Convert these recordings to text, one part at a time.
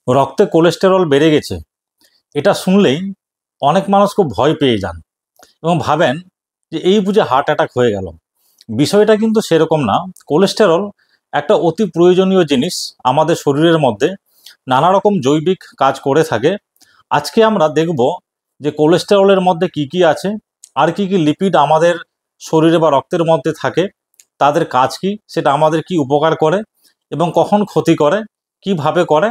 রক্তে কোলেস্টেরল বেড়ে গেছে এটা শুনলেই অনেক মানুষ খুব ভয় পেয়ে যান এবং ভাবেন যে এই বুঝে হার্ট অ্যাটাক হয়ে গেল। বিষয়টা কিন্তু সেরকম না। কোলেস্টেরল একটা অতি প্রয়োজনীয় জিনিস আমাদের শরীরের মধ্যে, নানা রকম জৈবিক কাজ করে থাকে। আজকে আমরা দেখব যে কোলেস্টেরলের মধ্যে কি কি আছে, আর কি কি লিপিড আমাদের শরীরে বা রক্তের মধ্যে থাকে, তাদের কাজ কি, সেটা আমাদের কি উপকার করে এবং কখন ক্ষতি করে, কিভাবে করে,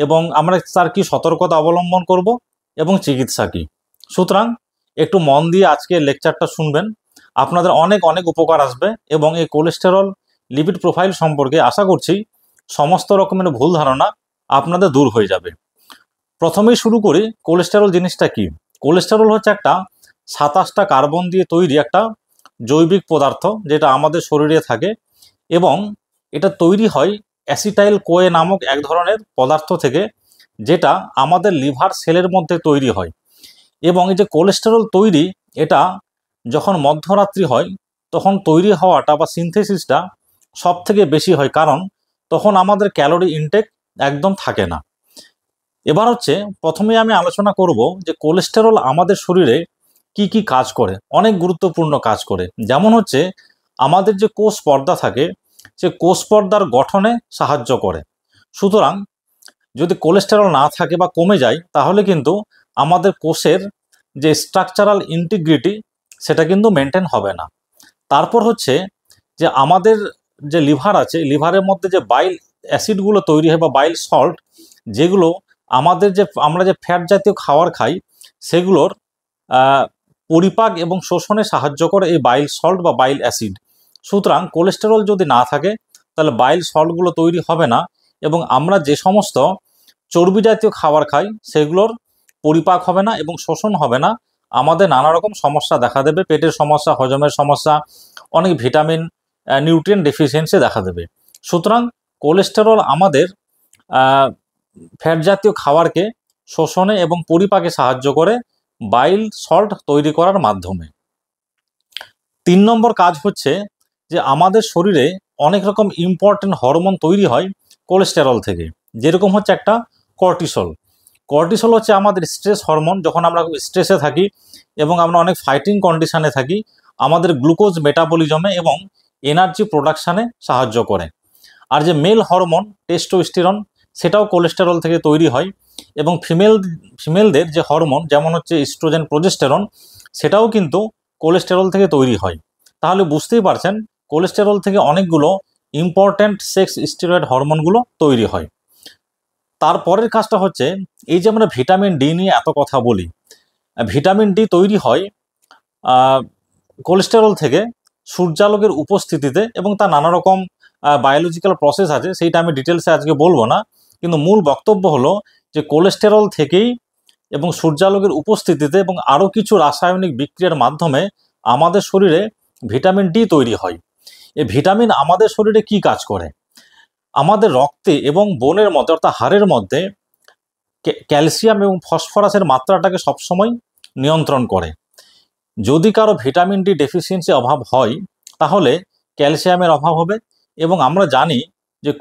এবং আমরা তার কি সতর্কতা অবলম্বন করব এবং চিকিৎসা কি। সুতরাং একটু মন দিয়ে আজকে লেকচারটা শুনবেন, আপনাদের অনেক অনেক উপকার আসবে এবং এই কোলেস্টেরল লিপিড প্রোফাইল সম্পর্কে আশা করছি সমস্ত রকমের ভুল ধারণা আপনাদের দূর হয়ে যাবে। প্রথমেই শুরু করি, কোলেস্টেরল জিনিসটা কি। কোলেস্টেরল হচ্ছে একটা 27টা কার্বন দিয়ে তৈরি একটা জৈবিক পদার্থ, যেটা আমাদের শরীরে থাকে এবং এটা তৈরি হয় অ্যাসিটাইল কোয়ে নামক এক ধরনের পদার্থ থেকে, যেটা আমাদের লিভার সেলের মধ্যে তৈরি হয়। এবং এই যে কোলেস্টেরল তৈরি, এটা যখন মধ্যরাত্রি হয় তখন তৈরি হওয়াটা বা সিনথেসিসটা সব থেকে বেশি হয়, কারণ তখন আমাদের ক্যালোরি ইনটেক একদম থাকে না। এবার হচ্ছে প্রথমে আমি আলোচনা করব যে কোলেস্টেরল আমাদের শরীরে কি কি কাজ করে। অনেক গুরুত্বপূর্ণ কাজ করে, যেমন হচ্ছে আমাদের যে কোষ পর্দা থাকে সে কোষ পর্দার গঠনে সাহায্য করে। সুতরাং যদি কোলেস্টেরল না থাকে বা কমে যায় তাহলে কিন্তু আমাদের কোষের যে স্ট্রাকচারাল ইন্টিগ্রিটি সেটা কিন্তু মেনটেন হবে না। তারপর হচ্ছে যে আমাদের যে লিভার আছে, লিভারের মধ্যে যে বাইল অ্যাসিডগুলো তৈরি হয় বা বাইল সল্ট, যেগুলো আমাদের যে আমরা যে ফ্যাট জাতীয় খাবার খাই সেগুলোর পরিপাক এবং শোষণে সাহায্য করে এই বাইল সল্ট বা বাইল অ্যাসিড। সুতরাং কোলেস্টেরল যদি না থাকে তাহলে বাইল সল্টগুলো তৈরি হবে না এবং আমরা যে সমস্ত চর্বি জাতীয় খাবার খাই সেগুলোর পরিপাক হবে না এবং শোষণ হবে না। আমাদের নানা রকম সমস্যা দেখা দেবে, পেটের সমস্যা, হজমের সমস্যা, অনেক ভিটামিন নিউট্রিয়েন্ট ডেফিসিয়েন্সি দেখা দেবে। সুতরাং কোলেস্টেরল আমাদের ফ্যাট জাতীয় খাবারকে শোষণে এবং পরিপাকে সাহায্য করে বাইল সল্ট তৈরি করার মাধ্যমে। 3 নম্বর কাজ হচ্ছে যে আমাদের শরীরে অনেক রকম ইম্পর্টেন্ট হরমোন তৈরি হয় কোলেস্টেরল থেকে, যেরকম হচ্ছে একটা কর্টিসল। কর্টিসল হচ্ছে আমাদের স্ট্রেস হরমোন। যখন আমরা স্ট্রেসে থাকি এবং আমরা অনেক ফাইটিং কন্ডিশনে থাকি, আমাদের গ্লুকোজ মেটাবলিজমে এবং এনার্জি প্রোডাকশানে সাহায্য করে। আর যে মেল হরমোন টেস্টোস্টেরন, সেটাও কোলেস্টেরল থেকে তৈরি হয় এবং ফিমেলদের যে হরমোন যেমন হচ্ছে ইস্ট্রোজেন, প্রোজেস্টেরন, সেটাও কিন্তু কোলেস্টেরল থেকে তৈরি হয়। তাহলে বুঝতেই পারছেন কোলেস্টেরল থেকে অনেকগুলো ইম্পর্ট্যান্ট সেক্স স্টেরয়েড হরমোনগুলো তৈরি হয়। তারপরের কাজটা হচ্ছে এই যে আমরা ভিটামিন ডি নিয়ে এত কথা বলি, ভিটামিন ডি তৈরি হয় কোলেস্টেরল থেকে সূর্যালোকের উপস্থিতিতে এবং তার নানা রকম বায়োলজিক্যাল প্রসেস আছে, সেইটা আমি ডিটেলসে আজকে বলবো না। কিন্তু মূল বক্তব্য হলো যে কোলেস্টেরল থেকেই এবং সূর্যালোকের উপস্থিতিতে এবং আরও কিছু রাসায়নিক বিক্রিয়ার মাধ্যমে আমাদের শরীরে ভিটামিন ডি তৈরি হয়। এই ভিটামিন আমাদের শরীরে কি কাজ করে? আমাদের রক্তে এবং বোনের মধ্যে অর্থাৎ হাড়ের মধ্যে ক্যালসিয়াম এবং ফসফরাসের মাত্রাটাকে সবসময় নিয়ন্ত্রণ করে। যদি কারো ভিটামিন ডি ডেফিসিয়েন্সি অভাব হয় তাহলে ক্যালসিয়ামের অভাব হবে এবং আমরা জানি যে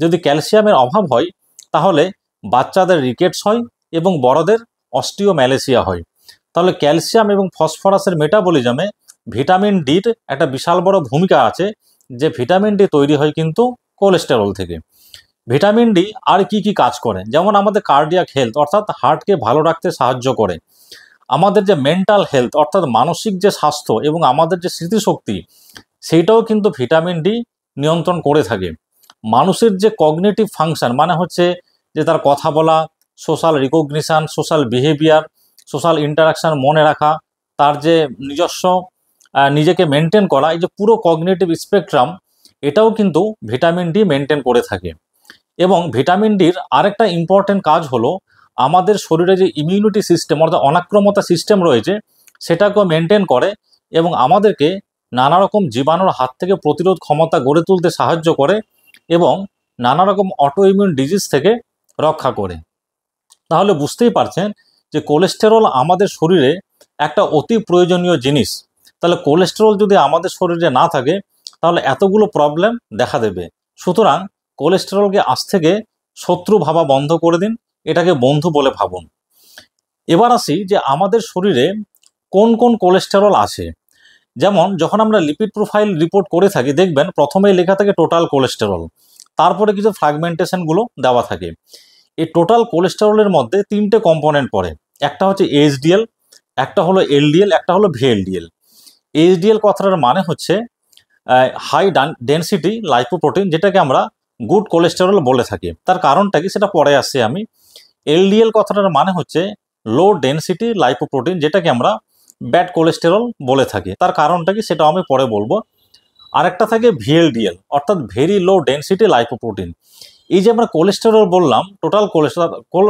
যদি ক্যালসিয়ামের অভাব হয় তাহলে বাচ্চাদের রিকেটস হয় এবং বড়দের অস্টিওম্যালেসিয়া হয়। তাহলে ক্যালসিয়াম এবং ফসফরাসের মেটাবলিজমে ভিটামিন ডির একটা বিশাল বড় ভূমিকা আছে, যে ভিটামিন ডি তৈরি হয় কিন্তু কোলেস্টেরল থেকে। ভিটামিন ডি আর কি কি কাজ করে, যেমন আমাদের কার্ডিয়াক হেলথ অর্থাৎ হার্টকে ভালো রাখতে সাহায্য করে। আমাদের যে মেন্টাল হেলথ অর্থাৎ মানসিক যে স্বাস্থ্য এবং আমাদের যে স্মৃতিশক্তি, সেইটাও কিন্তু ভিটামিন ডি নিয়ন্ত্রণ করে থাকে। মানুষের যে কগনিটিভ ফাংশন, মানে হচ্ছে যে তার কথা বলা, social recognition, social behaviour, social interaction মনে রাখা, তার যে নিজস্ব নিজেকে মেনটেন করা, এই যে পুরো কগনিটিভ স্পেকট্রাম, এটাও কিন্তু ভিটামিন ডি মেনটেন করে থাকে। এবং ভিটামিন ডির আরেকটা ইম্পর্টেন্ট কাজ হলো আমাদের শরীরে যে ইমিউনিটি সিস্টেম অর্থাৎ অনাক্রমতা সিস্টেম রয়েছে সেটাকেও মেনটেন করে এবং আমাদেরকে নানা রকম জীবাণুর হাত থেকে প্রতিরোধ ক্ষমতা গড়ে তুলতে সাহায্য করে এবং নানা রকম অটো ইমিউন ডিজিজ থেকে রক্ষা করে। তাহলে বুঝতেই পারছেন যে কোলেস্টেরল আমাদের শরীরে একটা অতি প্রয়োজনীয় জিনিস। তাহলে কোলেস্টেরল যদি আমাদের শরীরে না থাকে তাহলে এতগুলো প্রবলেম দেখা দেবে। সুতরাং কোলেস্টেরলকে আজ থেকে শত্রু ভাবা বন্ধ করে দিন, এটাকে বন্ধু বলে ভাবুন। এবার আসি যে আমাদের শরীরে কোন কোন কোলেস্টেরল আছে। যেমন যখন আমরা লিপিড প্রোফাইল রিপোর্ট করে থাকি, দেখবেন প্রথমেই লেখা থাকে টোটাল কোলেস্টেরল, তারপরে কিছু ফ্র্যাগমেন্টেশনগুলো দেওয়া থাকে। এই টোটাল কোলেস্টেরলের মধ্যে 3টে কম্পোনেন্ট পড়ে, একটা হচ্ছে এইচডিএল, একটা হলো এলডিএল, একটা হলো ভিএলডিএল। এইচডিএল কথাটার মানে হচ্ছে হাই ডেনসিটি লাইপোপ্রোটিন, যেটাকে আমরা গুড কোলেস্টেরল বলে থাকি। তার কারণটা কি সেটা পরে আসছে আমি। এলডিএল কথাটার মানে হচ্ছে লো ডেনসিটি লাইপোপ্রোটিন, যেটাকে আমরা ব্যাড কোলেস্টেরল বলে থাকি। তার কারণটা কি সেটা আমি পরে বলবো। আরেকটা থাকে ভিএলডিএল, অর্থাৎ ভেরি লো ডেনসিটি লাইপোপ্রোটিন। এই যে আমরা কোলেস্টেরল বললাম, টোটাল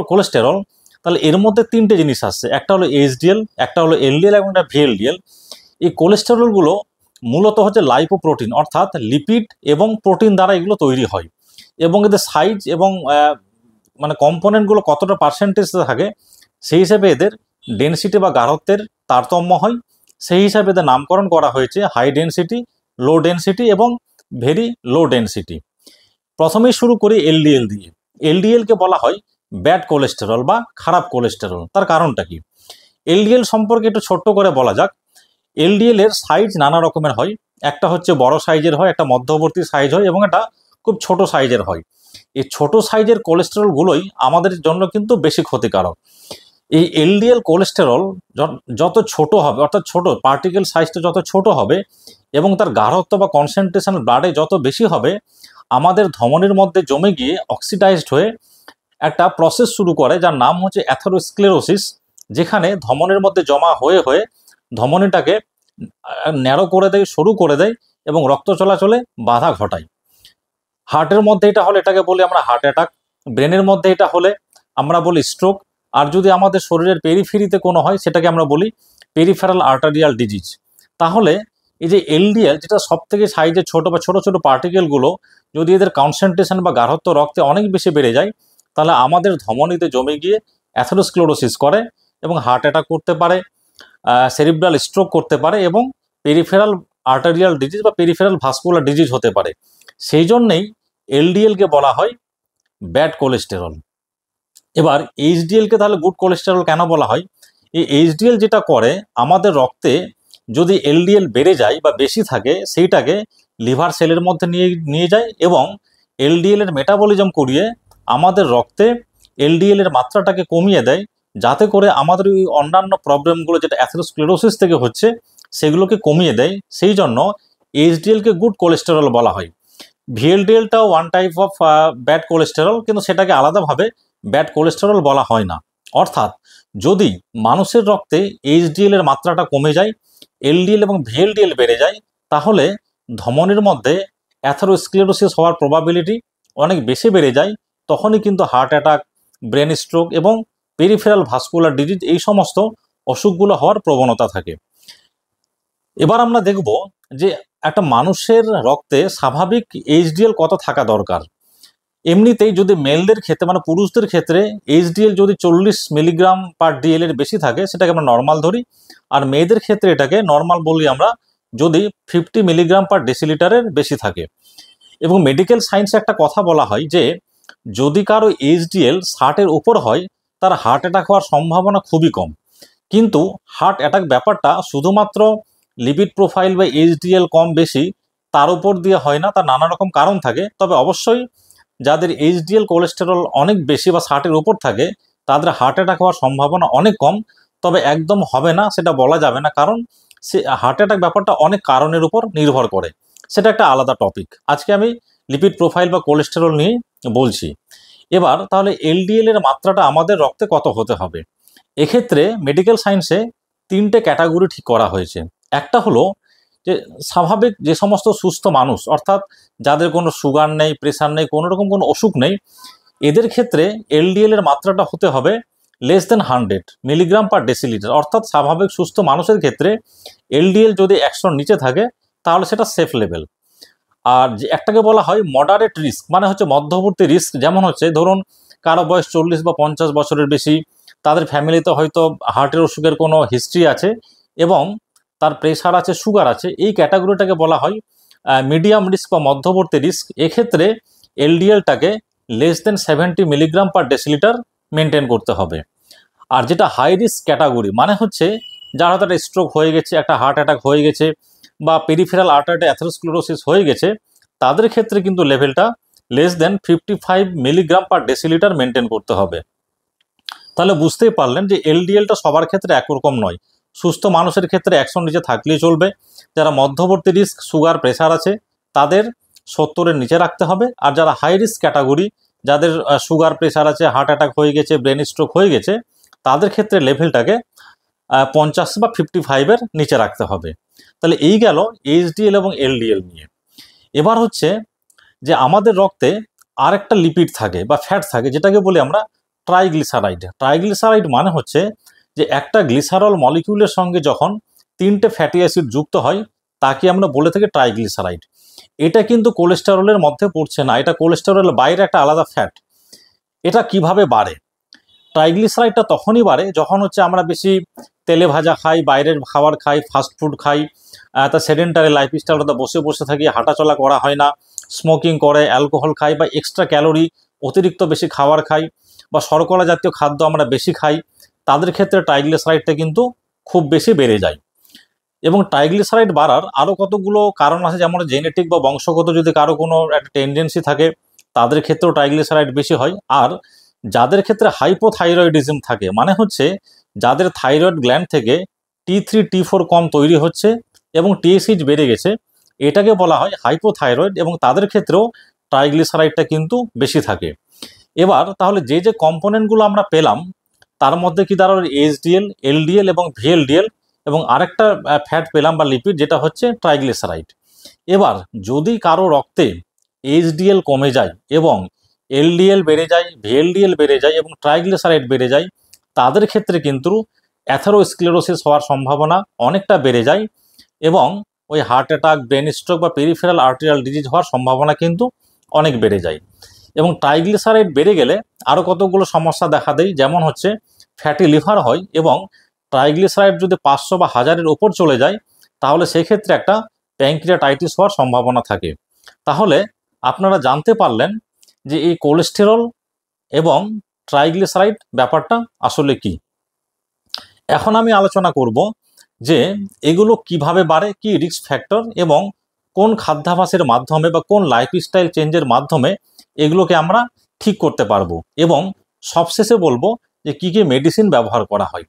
কোলেস্টেরল, তাহলে এর মধ্যে 3টে জিনিস আসছে, একটা হলো এইচডিএল, একটা হলো এলডিএল এবং একটা ভিএলডিএল। এই কোলেস্টেরলগুলো মূলত হচ্ছে লাইপোপ্রোটিন, অর্থাৎ লিপিড এবং প্রোটিন দ্বারা এগুলো তৈরি হয়। এবং এদের সাইজ এবং মানে কম্পোনেন্টগুলো কতটা পার্সেন্টেজে থাকে সেই হিসাবে এদের ডেনসিটি বা গাঢ়ত্বের তারতম্য হয়। সেই হিসাবে এদের নামকরণ করা হয়েছে হাই ডেনসিটি, লো ডেনসিটি এবং ভেরি লো ডেনসিটি। প্রথমেই শুরু করি এলডিএল দিয়ে। এলডিএলকে বলা হয় ব্যাড কোলেস্টেরল বা খারাপ কোলেস্টেরল। তার কারণটা কি? এলডিএল সম্পর্কে একটু ছোট্ট করে বলা যাক। এলডিএল এর সাইজ নানা রকমের হয়, একটা হচ্ছে বড় সাইজের হয়, একটা মধ্যবর্তী সাইজ হয় এবং একটা খুব ছোট সাইজের হয়। এই ছোট সাইজের কোলেস্টেরলগুলোই আমাদের জন্য কিন্তু বেশি ক্ষতিকারক। এই এলডিএল কোলেস্টেরল যত ছোট হবে, অর্থাৎ ছোট পার্টিকেল সাইজটা যত ছোট হবে এবং তার গাঢ়ত্ব বা কনসেন্ট্রেশন ব্লাডে যত বেশি হবে, আমাদের ধমনির মধ্যে জমে গিয়ে অক্সিডাইজড হয়ে একটা প্রসেস শুরু করে যার নাম হচ্ছে অ্যাথেরোস্ক্লেরোসিস, যেখানে ধমনির মধ্যে জমা হয়ে হয়ে ধমনিটাকে ন্যারো করে দেয়, সরু করে দেয় এবং রক্ত চলাচলে বাধা ঘটায়। হার্টের মধ্যে এটা হলে এটাকে বলি আমরা হার্ট অ্যাটাক, ব্রেনের মধ্যে এটা হলে আমরা বলি স্ট্রোক, আর যদি আমাদের শরীরের পেরিফেরিতে কোনো হয় সেটাকে আমরা বলি পেরিফেরাল আর্টারিয়াল ডিজিজ। তাহলে এই যে এলডিএল, যেটা সব থেকে সাইজে ছোট বা ছোট ছোট পার্টিকেলগুলো, যদি এদের কনসেন্ট্রেশন বা গাঢ়ত্ব রক্তে অনেক বেশি বেড়ে যায়, তাহলে আমাদের ধমনীতে জমে গিয়ে অ্যাথেরোস্ক্লেরোসিস করে এবং হার্ট অ্যাটাক করতে পারে, সেরিব্রাল স্ট্রোক করতে পারে এবং পেরিফেরাল আর্টারিয়াল ডিজিজ বা পেরিফেরাল ভাস্কুলার ডিজিজ হতে পারে। সেই জন্যেই এলডিএলকে বলা হয় ব্যাড কোলেস্টেরল। এবার এইচডিএলকে তাহলে গুড কোলেস্টেরল কেন বলা হয়? এই এইচডিএল যেটা করে, আমাদের রক্তে যদি এলডিএল বেড়ে যায় বা বেশি থাকে, সেইটাকে লিভার সেলের মধ্যে নিয়ে যায় এবং এলডিএল এর মেটাবলিজম করিয়ে আমাদের রক্তে এলডিএল এর মাত্রাটাকে কমিয়ে দেয়, যাতে করে আমাদের ওই অন্যান্য প্রবলেমগুলো যেটা অ্যাথেরোস্ক্লেরোসিস থেকে হচ্ছে সেগুলোকে কমিয়ে দেয়। সেই জন্য এইচডিএলকে গুড কোলেস্টেরল বলা হয়। ভিএলডিএলটাও one type of bad cholesterol, কিন্তু সেটাকে আলাদাভাবে ব্যাড কোলেস্টেরল বলা হয় না। অর্থাৎ যদি মানুষের রক্তে এইচডিএল এর মাত্রাটা কমে যায়, এলডিএল এবং ভিএলডিএল বেড়ে যায়, তাহলে ধমনির মধ্যে অ্যাথেরোস্ক্লেরোসিস হওয়ার প্রবাবিলিটি অনেক বেশি বেড়ে যায়। তখনই কিন্তু হার্ট অ্যাটাক, ব্রেন স্ট্রোক এবং পেরিফেরাল ভাস্কুলার ডিজিজ এই সমস্ত অসুখগুলো হওয়ার প্রবণতা থাকে। এবার আমরা দেখব যে একটা মানুষের রক্তে স্বাভাবিক এইচডিএল কত থাকা দরকার। এমনিতেই যদি মেলদের ক্ষেত্রে মানে পুরুষদের ক্ষেত্রে এইচডিএল যদি 40 মিলিগ্রাম পার ডিএল এর বেশি থাকে সেটাকে আমরা নর্মাল ধরি, আর মেয়েদের ক্ষেত্রে এটাকে নর্মাল বলি আমরা যদি 50 মিলিগ্রাম পার ডেসিলিটারের বেশি থাকে। এবং মেডিকেল সায়েন্সে একটা কথা বলা হয় যে যদি কারো এইচডিএল 60-এর উপর হয়, তার হার্ট অ্যাটাক হওয়ার সম্ভাবনা খুবই কম। কিন্তু হার্ট অ্যাটাক ব্যাপারটা শুধুমাত্র লিপিড প্রোফাইল বা এইচডিএল কম বেশি তার উপর দিয়ে হয় না, তার নানা রকম কারণ থাকে। তবে অবশ্যই যাদের এইচডিএল কোলেস্টেরল অনেক বেশি বা 60-এর উপর থাকে, তাদের হার্ট অ্যাটাক হওয়ার সম্ভাবনা অনেক কম। তবে একদম হবে না সেটা বলা যাবে না, কারণ সে হার্ট অ্যাটাক ব্যাপারটা অনেক কারণের উপর নির্ভর করে, সেটা একটা আলাদা টপিক। আজকে আমি লিপিড প্রোফাইল বা কোলেস্টেরল নিয়ে বলছি। এবার তাহলে এলডিএল এর মাত্রাটা আমাদের রক্তে কত হতে হবে? এক্ষেত্রে মেডিকেল সায়েন্সে 3টে ক্যাটাগরি ঠিক করা হয়েছে। একটা হলো যে স্বাভাবিক যে সমস্ত সুস্থ মানুষ, অর্থাৎ যাদের কোনো সুগার নেই, প্রেশার নেই, কোনো রকম কোনো অসুখ নেই, এদের ক্ষেত্রে এলডিএল এর মাত্রাটা হতে হবে less than 100 milligram per decilitre. অর্থাৎ স্বাভাবিক সুস্থ মানুষের ক্ষেত্রে এলডিএল যদি 100-র নিচে থাকে তাহলে সেটা সেফ লেভেল। আর যে একটাকে বলা হয় মডারেট রিস্ক, মানে হচ্ছে মধ্যবর্তী রিস্ক। যেমন হচ্ছে ধরুন কারো বয়স 40 বা 50 বছরের বেশি, তাদের ফ্যামিলিতে হয়তো হার্টের অসুখের কোনো হিস্ট্রি আছে এবং তার প্রেশার আছে, সুগার আছে, এই ক্যাটাগরিটাকে বলা হয় মিডিয়াম রিস্ক বা মধ্যবর্তী রিস্ক। এক্ষেত্রে এলডিএলটাকে less than 70 milligram per decilitre maintain করতে হবে। আর যেটা হাই রিস্ক ক্যাটাগরি মানে হচ্ছে যার হয়তো একটা স্ট্রোক হয়ে গেছে, একটা হার্ট অ্যাটাক হয়ে গেছে বা পেরিফেরাল আর্টারি অ্যাথেরোস্ক্লেরোসিস হয়ে গেছে, তাদের ক্ষেত্রে কিন্তু লেভেলটা less than 55 milligram per decilitre maintain করতে হবে। তাহলে বুঝতেই পারলেন যে এলডিএলটা সবার ক্ষেত্রে একরকম নয়। সুস্থ মানুষের ক্ষেত্রে 100 নিচে থাকলেই চলবে। যারা মধ্যবর্তী রিস্ক সুগার প্রেশার আছে তাদের 70-এর নিচে রাখতে হবে। আর যারা হাই রিস্ক ক্যাটাগরি, যাদের সুগার প্রেশার আছে, হার্ট অ্যাটাক হয়ে গেছে, ব্রেন স্ট্রোক হয়ে গেছে, তাদের ক্ষেত্রে লেভেলটাকে 50 বা 55-এর নিচে রাখতে হবে। তাহলে এই গেল এইচডিএল এবং এলডিএল নিয়ে। এবার হচ্ছে যে আমাদের রক্তে আরেকটা লিপিড থাকে বা ফ্যাট থাকে, যেটাকে বলি আমরা ট্রাইগ্লিসারাইড। ট্রাইগ্লিসারাইড মানে হচ্ছে যে একটা গ্লিসারল মলিকিউলের সঙ্গে যখন 3টে ফ্যাটি অ্যাসিড যুক্ত হয় তাকে আমরা বলে থাকি ট্রাইগ্লিসারাইড। এটা কিন্তু কোলেস্টেরলের মধ্যে পড়ছে না, এটা কোলেস্টেরলের বাইরে একটা আলাদা ফ্যাট। এটা কিভাবে বাড়ে? ট্রাইগ্লিসারাইডটা তখনই বাড়ে যখন হচ্ছে আমরা বেশি তেলে ভাজা খাই, বাইরের খাবার খাই, ফাস্টফুড খাই, তা সেডেন্টারি লাইফস্টাইল, অর্থাৎ বসে বসে থাকি, হাঁটাচলা করা হয় না, স্মোকিং করে, অ্যালকোহল খাই, বা এক্সট্রা ক্যালোরি অতিরিক্ত বেশি খাবার খাই, বা শর্করা জাতীয় খাদ্য আমরা বেশি খাই, তাদের ক্ষেত্রে ট্রাইগ্লিসারাইডটা কিন্তু খুব বেশি বেড়ে যায়। এবং ট্রাইগ্লিসারাইড বাড়ার আরও কতগুলো কারণ আছে, যেমন জেনেটিক বা বংশগত যদি কারো কোনো একটা টেন্ডেন্সি থাকে তাদের ক্ষেত্রেও ট্রাইগ্লিসারাইড বেশি হয়। আর যাদের ক্ষেত্রে হাইপোথাইরয়েডিজম থাকে মানে হচ্ছে যাদের থাইরয়েড গ্ল্যান্ড থেকে T3 T4 কম তৈরি হচ্ছে এবং TSH বেড়ে গেছে, এটাকে বলা হয় হাইপোথাইরয়েড, এবং তাদের ক্ষেত্রেও ট্রাইগ্লিসারাইডটা কিন্তু বেশি থাকে। এবার তাহলে যে যে কম্পোনেন্টগুলো আমরা পেলাম তার মধ্যে কি দাঁড়ালো এইচডিএল, এলডিএল এবং ভিএলডিএল, এবং আরেকটা ফ্যাট পেলাম বা লিপিড যেটা হচ্ছে ট্রাইগ্লিসারাইড। এবার যদি কারো রক্তে এইচডিএল কমে যায় এবং এলডিএল বেড়ে যায়, ভিএলডিএল বেড়ে যায় এবং ট্রাইগ্লিসারাইড বেড়ে যায়, তাদের ক্ষেত্রে কিন্তু অ্যাথেরোস্ক্লেরোসিস হওয়ার সম্ভাবনা অনেকটা বেড়ে যায় এবং ওই হার্ট অ্যাটাক, ব্রেন স্ট্রোক বা পেরিফেরাল আর্টেরিয়াল ডিজিজ হওয়ার সম্ভাবনা কিন্তু অনেক বেড়ে যায়। এবং ট্রাইগ্লিসারাইড বেড়ে গেলে আরও কতগুলো সমস্যা দেখা দেয়, যেমন হচ্ছে ফ্যাটি লিভার হয়, এবং ট্রাইগ্লিসারাইড যদি 500 বা 1000-এর ওপর চলে যায় তাহলে সেক্ষেত্রে একটা প্যানক্রিয়াটাইটিস হওয়ার সম্ভাবনা থাকে। তাহলে আপনারা জানতে পারলেন যে এই কোলেস্টেরল এবং ট্রাইগ্লিসারাইড ব্যাপারটা আসলে কি। এখন আমি আলোচনা করব যে এগুলো কিভাবে বাড়ে, কি রিস্ক ফ্যাক্টর, এবং কোন খাদ্যাভ্যাসের মাধ্যমে বা কোন লাইফস্টাইল চেঞ্জের মাধ্যমে এগুলোকে আমরা ঠিক করতে পারবো, এবং সবশেষে বলবো যে কি কি মেডিসিন ব্যবহার করা হয়।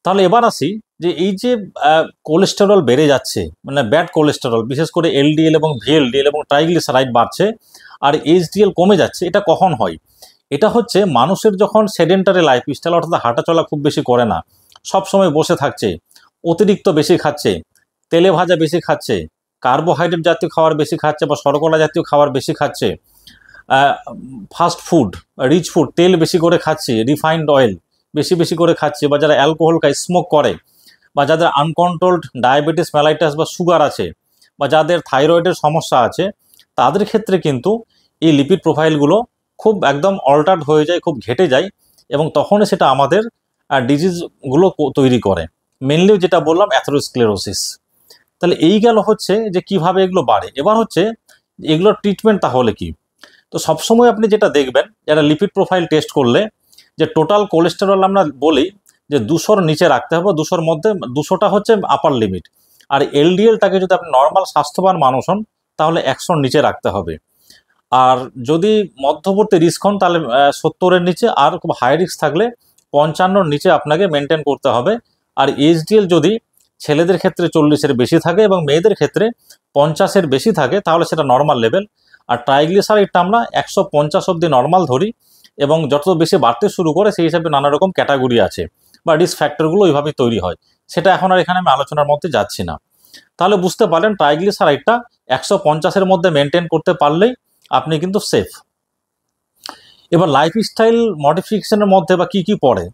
তাহলে এবার আসি যে এই যে কোলেস্টেরল বেড়ে যাচ্ছে, মানে ব্যাড কোলেস্টেরল, বিশেষ করে এলডিএল এবং ভিএলডিএল এবং ট্রাইগ্লিসারাইড বাড়ছে আর এইচডিএল কমে যাচ্ছে, এটা কখন হয়? এটা হচ্ছে মানুষের যখন সেডেন্টারি লাইফস্টাইল, অর্থাৎ হাঁটাচলা খুব বেশি করে না, সব সময় বসে থাকছে, অতিরিক্ত বেশি খাচ্ছে, তেলে ভাজা বেশি খাচ্ছে, কার্বোহাইড্রেট জাতীয় খাবার বেশি খাচ্ছে বা শর্করা জাতীয় খাবার বেশি খাচ্ছে, ফাস্ট ফুড, রিচ ফুড, তেল বেশি করে খাচ্ছে, রিফাইন্ড অয়েল বেশি বেশি করে খাচ্ছে, বা যারা অ্যালকোহল খায়, স্মোক করে, বা যাদের আনকন্ট্রোলড ডায়াবেটিস মেলাইটাস বা সুগার আছে, বা যাদের থাইরয়েডের সমস্যা আছে, তাদের ক্ষেত্রে কিন্তু এই লিপিড প্রোফাইলগুলো খুব একদম অল্টার্ড হয়ে যায়, খুব ঘেটে যায়, এবং তখনই সেটা আমাদের ডিজিজগুলো তৈরি করে। মেনলি যেটা বললাম অ্যাথেরোস্ক্লেরোসিস। তাহলে এই গেল হচ্ছে যে কিভাবে এগুলো বাড়ে। এবার হচ্ছে এগুলোর ট্রিটমেন্ট তাহলে কি। তো সবসময় আপনি যেটা দেখবেন, যারা লিপিড প্রোফাইল টেস্ট করলে যে টোটাল কোলেস্টেরল আমরা বলি যে 200-র নিচে রাখতে হবে, 200-র মধ্যে, 200টা হচ্ছে আপার লিমিট। আর এলডিএলটাকে যদি আপনি নর্মাল স্বাস্থ্যবান মানুষ হন তাহলে 100-র নিচে রাখতে হবে। আর যদি মধ্যবর্তী রিস্ক হন তাহলে 70-এর নিচে, আর খুব হাই রিস্ক থাকলে 55-র নিচে আপনাকে মেনটেন করতে হবে। আর এইচডিএল যদি ছেলেদের ক্ষেত্রে 40-এর বেশি থাকে এবং মেয়েদের ক্ষেত্রে 50-এর বেশি থাকে তাহলে সেটা নর্মাল লেভেল। আর ট্রাইগ্লিসারাইডটা আমরা 150 অবধি নর্মাল ধরি, এবং যত বেশি বাড়তে শুরু করে সেই হিসাবে নানা রকম ক্যাটাগরি আছে বা রিস্ক ফ্যাক্টরগুলো ওইভাবেই তৈরি হয়, সেটা এখন আর এখানে আমি আলোচনার মধ্যে যাচ্ছি না। তাহলে বুঝতে পারলেন ট্রাইগ্লিসারাইডটা 150-এর মধ্যে মেনটেন করতে পারলেই আপনি কিন্তু সেফ। এবার লাইফস্টাইল মডিফিকেশনের মধ্যে বা কি কি পড়ে,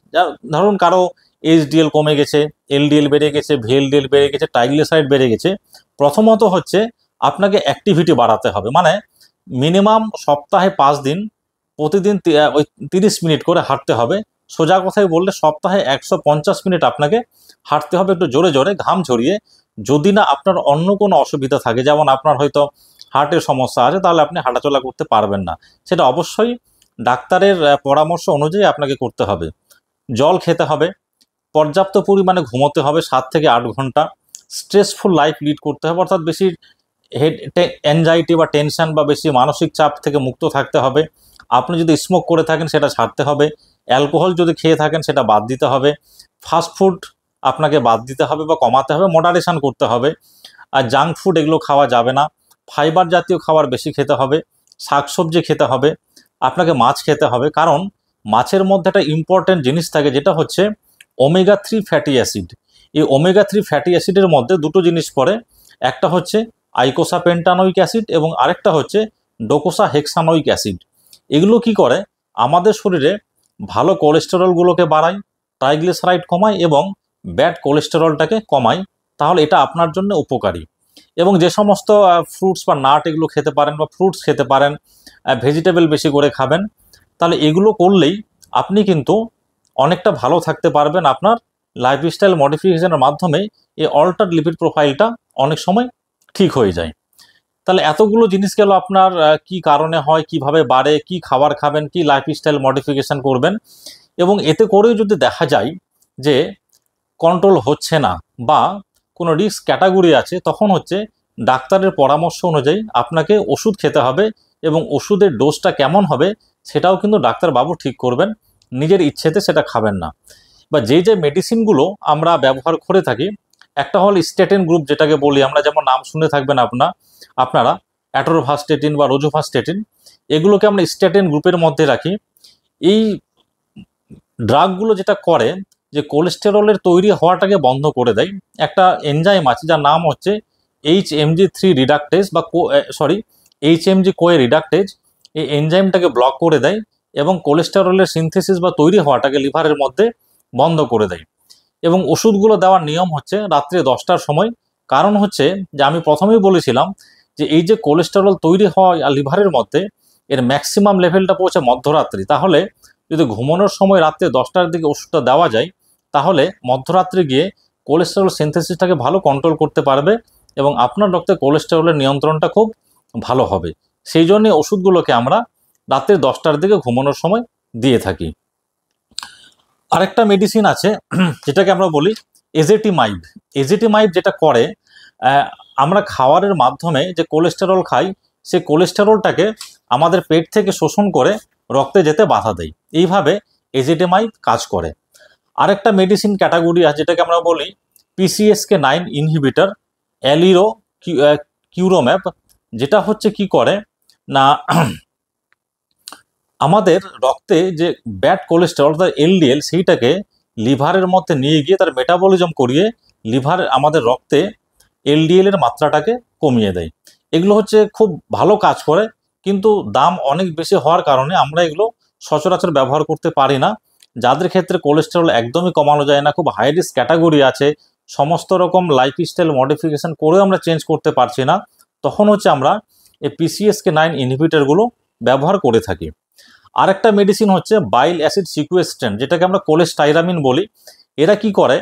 ধরুন কারো এইচডিএল কমে গেছে, এলডিএল বেড়ে গেছে, ভিএলডিএল বেড়ে গেছে, ট্রাইগ্লিসারাইড বেড়ে গেছে। প্রথমত হচ্ছে আপনাকে অ্যাক্টিভিটি বাড়াতে হবে, মানে মিনিমাম সপ্তাহে 5 দিন প্রতিদিন ওই 30 মিনিট করে হাঁটতে হবে। সোজা কথায় বললে সপ্তাহে 150 মিনিট আপনাকে হাঁটতে হবে, একটু জোরে জোরে ঘাম ঝরিয়ে। যদি না আপনার অন্য কোনো অসুবিধা থাকে, যেমন আপনার হয়তো হার্টের সমস্যা আছে, তাহলে আপনি হাঁটাচলা করতে পারবেন না। সেটা অবশ্যই ডাক্তারের পরামর্শ অনুযায়ী আপনাকে করতে হবে। জল খেতে হবে, পর্যাপ্ত পরিমাণে ঘুমোতে হবে 7 থেকে 8 ঘন্টা, স্ট্রেসফুল লাইফ লিড করতে হবে, অর্থাৎ বেশি হেড অ্যাংজাইটি বা টেনশন বা বেশি মানসিক চাপ থেকে মুক্ত থাকতে হবে। আপনি যদি স্মোক করে থাকেন সেটা ছাড়তে হবে, অ্যালকোহল যদি খেয়ে থাকেন সেটা বাদ দিতে হবে, ফাস্টফুড আপনাকে বাদ দিতে হবে বা কমাতে হবে, মডারেশন করতে হবে। আর জাঙ্ক ফুড এগুলো খাওয়া যাবে না। ফাইবার জাতীয় খাবার বেশি খেতে হবে, শাকসবজি খেতে হবে, আপনাকে মাছ খেতে হবে, কারণ মাছের মধ্যে একটা ইম্পর্টেন্ট জিনিস থাকে যেটা হচ্ছে ওমেগা 3 ফ্যাটি অ্যাসিড। এই ওমেগা 3 ফ্যাটি অ্যাসিডের মধ্যে দুটো জিনিস পড়ে, একটা হচ্ছে আইকোসা পেন্টানোইক অ্যাসিড এবং আরেকটা হচ্ছে ডোকোসা হেক্সানোইক অ্যাসিড। এগুলো কি করে আমাদের শরীরে ভালো কোলেস্টেরলগুলোকে বাড়ায়, ট্রাইগ্লিসারাইড কমায় এবং ব্যাড কোলেস্টেরলটাকে কমায়। তাহলে এটা আপনার জন্য উপকারী। এবং যে সমস্ত ফ্রুটস বা নাট এগুলো খেতে পারেন বা ফ্রুটস খেতে পারেন, ভেজিটেবল বেশি করে খাবেন, তাহলে এগুলো করলেই আপনি কিন্তু অনেকটা ভালো থাকতে পারবেন। আপনার লাইফস্টাইল মডিফিকেশনের মাধ্যমে এই অল্টার লিপিড প্রোফাইলটা অনেক সময় ঠিক হয়ে যায়। তাহলে এতগুলো জিনিস গেল আপনার কি কারণে হয়, কিভাবে বাড়ে, কি খাবার খাবেন, কি লাইফস্টাইল মডিফিকেশন করবেন। এবং এতে করেও যদি দেখা যায় যে কন্ট্রোল হচ্ছে না বা কোনো রিস্ক ক্যাটাগরি আছে, তখন হচ্ছে ডাক্তারের পরামর্শ অনুযায়ী আপনাকে ওষুধ খেতে হবে এবং ওষুধের ডোজটা কেমন হবে সেটাও কিন্তু ডাক্তারবাবু ঠিক করবেন, নিজের ইচ্ছেতে সেটা খাবেন না। বা যে যে মেডিসিনগুলো আমরা ব্যবহার করে থাকি, একটা হল স্টেটিন গ্রুপ যেটাকে বলি আমরা, যেমন নাম শুনে থাকবেন আপনারা অ্যাটোরোভাস্টেটিন বা রোজোভাস্টেটিন, এগুলোকে আমরা স্টেটিন গ্রুপের মধ্যে রাখি। এই ড্রাগগুলো যেটা করে যে কোলেস্টেরলের তৈরি হওয়াটাকে বন্ধ করে দেয়। একটা এনজাইম আছে যার নাম হচ্ছে HMG3 রিডাক্টেজ বা HMG কোয়ে রিডাক্টেজ। এই এনজাইমটাকে ব্লক করে দেয় এবং কোলেস্টেরলের সিনথেসিস বা তৈরি হওয়াটাকে লিভারের মধ্যে বন্ধ করে দেয়। এবং ওষুধগুলো দেওয়ার নিয়ম হচ্ছে রাত্রে 10টার সময়। কারণ হচ্ছে যে আমি প্রথমেই বলেছিলাম যে এই যে কোলেস্টেরল তৈরি হয় লিভারের মধ্যে, এর ম্যাক্সিমাম লেভেলটা পৌঁছে মধ্যরাত্রি। তাহলে যদি ঘুমানোর সময় রাত্রে 10টার দিকে ওষুধটা দেওয়া যায়, তাহলে মধ্যরাত্রে গিয়ে কোলেস্টেরল সিনথেসিসটাকে ভালো কন্ট্রোল করতে পারবে এবং আপনার রক্তে কোলেস্টেরলের নিয়ন্ত্রণটা খুব ভালো হবে। সেই জন্যে ওষুধগুলোকে আমরা রাত্রে 10টার দিকে ঘুমানোর সময় দিয়ে থাকি। আরেকটা মেডিসিন আছে যেটাকে আমরা বলি এজেটিমাইব। এজেটিমাইব যেটা করে, আমরা খাওয়ারের মাধ্যমে যে কোলেস্টেরল খাই, সে কোলেস্টেরলটাকে আমাদের পেট থেকে শোষণ করে রক্তে যেতে বাধা দেয়। এইভাবে এজেটিমাইব কাজ করে। আরেকটা মেডিসিন ক্যাটাগরি আছে যেটাকে আমরা বলি PCSK9 ইনহিবিটর, অ্যালিরো কিউরোম্যাপ। যেটা হচ্ছে কি করে না, আমাদের রক্তে যে ব্যাড কোলেস্টেরল অর্থাৎ LDL সেইটাকে লিভারের মধ্যে নিয়ে গিয়ে তার মেটাবলিজম করিয়ে লিভার আমাদের রক্তে LDL এর মাত্রাটাকে কমিয়ে দেয়। এগুলো হচ্ছে খুব ভালো কাজ করে, কিন্তু দাম অনেক বেশি হওয়ার কারণে আমরা এগুলো সচরাচর ব্যবহার করতে পারি না। যাদের ক্ষেত্রে কোলেস্টেরল একদমই কমানো যায় না, খুব হাই রিস্ক ক্যাটাগরি আছে, সমস্ত রকম লাইফস্টাইল মডিফিকেশন করেও আমরা চেঞ্জ করতে পারছি না, তখন হচ্ছে আমরা এই PCSK9 ইনহিবিটরগুলো ব্যবহার করে থাকি। আরেকটা মেডিসিন হচ্ছে বাইল অ্যাসিড সিকুয়েস্ট্রেন্ট, যেটাকে আমরা কোলেস্টাইরামিন বলি। এরা কি করে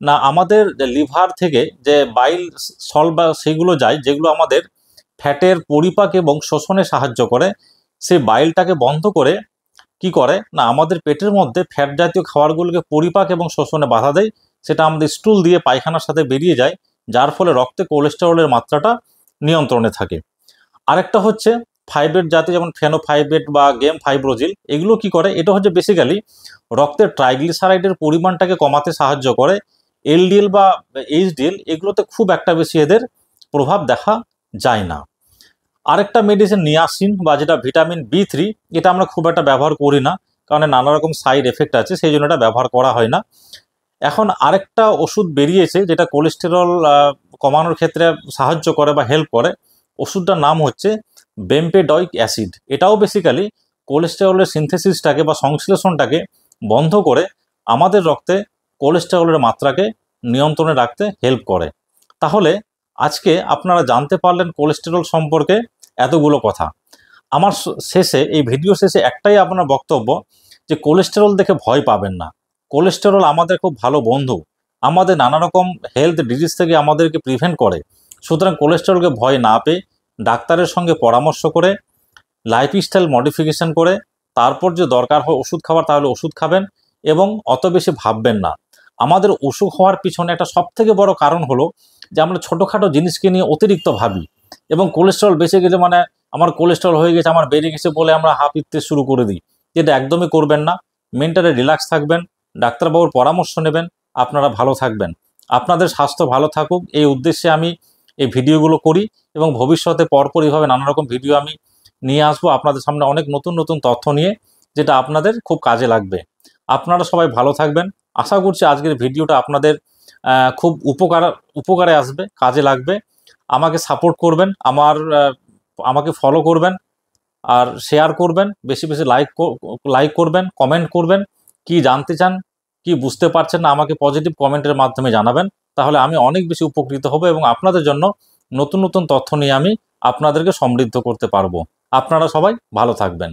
না, আমাদের লিভার থেকে যে বাইল সল বা সেগুলো যায়, যেগুলো আমাদের ফ্যাটের পরিপাক এবং শোষণে সাহায্য করে, সেই বাইলটাকে বন্ধ করে কি করে না আমাদের পেটের মধ্যে ফ্যাট জাতীয় খাবারগুলোকে পরিপাক এবং শোষণে বাধা দেয়। সেটা আমাদের স্টুল দিয়ে পায়খানার সাথে বেরিয়ে যায়, যার ফলে রক্তে কোলেস্টেরলের মাত্রাটা নিয়ন্ত্রণে থাকে। আরেকটা হচ্ছে ফাইব্রেট জাতীয়, যেমন ফেনোফাইব্রেট বা গেম ফাইব্রোজিল। এগুলো কি করে, এটা হচ্ছে বেসিক্যালি রক্তের ট্রাইগ্লিসারাইডের পরিমাণটাকে কমাতে সাহায্য করে। LDL বা HDL এগুলোতে খুব একটা বেশি এদের প্রভাব দেখা যায় না। আরেকটা মেডিসিন নিয়াসিন বা যেটা ভিটামিন B3, এটা আমরা খুব একটা ব্যবহার করি না, কারণ নানা রকম সাইড এফেক্ট আছে, সেই জন্য এটা ব্যবহার করা হয় না। এখন আরেকটা ওষুধ বেরিয়েছে যেটা কোলেস্টেরল কমানোর ক্ষেত্রে সাহায্য করে বা হেল্প করে। ওষুধটার নাম হচ্ছে বেম্পেডয়িক অ্যাসিড। এটাও বেসিক্যালি কোলেস্টেরলের সিনথেসিসটাকে বা সংশ্লেষণটাকে বন্ধ করে আমাদের রক্তে কোলেস্টেরলের মাত্রাকে নিয়ন্ত্রণে রাখতে হেল্প করে। তাহলে আজকে আপনারা জানতে পারলেন কোলেস্টেরল সম্পর্কে এতগুলো কথা। আমার শেষে, এই ভিডিও শেষে একটাই আপনার বক্তব্য যে কোলেস্টেরল দেখে ভয় পাবেন না। কোলেস্টেরল আমাদের খুব ভালো বন্ধু, আমাদের নানা রকম হেলথ ডিজিজ থেকে আমাদেরকে প্রিভেন্ট করে। সুতরাং কোলেস্টেরলকে ভয় না পেয়ে ডাক্তারের সঙ্গে পরামর্শ করে লাইফস্টাইল মডিফিকেশন করে তারপর যে দরকার হয় ওষুধ খাবার তাহলে ওষুধ খাবেন এবং অত বেশি ভাববেন না। আমাদের অসুখ হওয়ার পিছনে একটা সবথেকে বড় কারণ হলো যে আমরা ছোটোখাটো জিনিসকে নিয়ে অতিরিক্ত ভাবি এবং কোলেস্টেরল বেঁচে গেলে মানে আমার কোলেস্টেরল হয়ে গেছে, আমার বেড়ে গেছে বলে আমরা হাঁপিতে শুরু করে দিই। যেটা একদমই করবেন না। মেন্টালি রিল্যাক্স থাকবেন, ডাক্তারবাবুর পরামর্শ নেবেন, আপনারা ভালো থাকবেন। আপনাদের স্বাস্থ্য ভালো থাকুক এই উদ্দেশ্যে আমি এই ভিডিওগুলো করি এবং ভবিষ্যতে পরপর এইভাবে নানা রকম ভিডিও আমি নিয়ে আসবো আপনাদের সামনে অনেক নতুন নতুন তথ্য নিয়ে, যেটা আপনাদের খুব কাজে লাগবে। আপনারা সবাই ভালো থাকবেন। আশা করছি আজকের ভিডিওটা আপনাদের খুব উপকারে আসবে, কাজে লাগবে। আমাকে সাপোর্ট করবেন, আমাকে ফলো করবেন আর শেয়ার করবেন, বেশি বেশি লাইক করবেন, কমেন্ট করবেন। কি জানতে চান, কি বুঝতে পারছেন না আমাকে পজিটিভ কমেন্টের মাধ্যমে জানাবেন, তাহলে আমি অনেক বেশি উপকৃত হব এবং আপনাদের জন্য নতুন নতুন তথ্য নিয়ে আমি আপনাদেরকে সমৃদ্ধ করতে পারবো। আপনারা সবাই ভালো থাকবেন।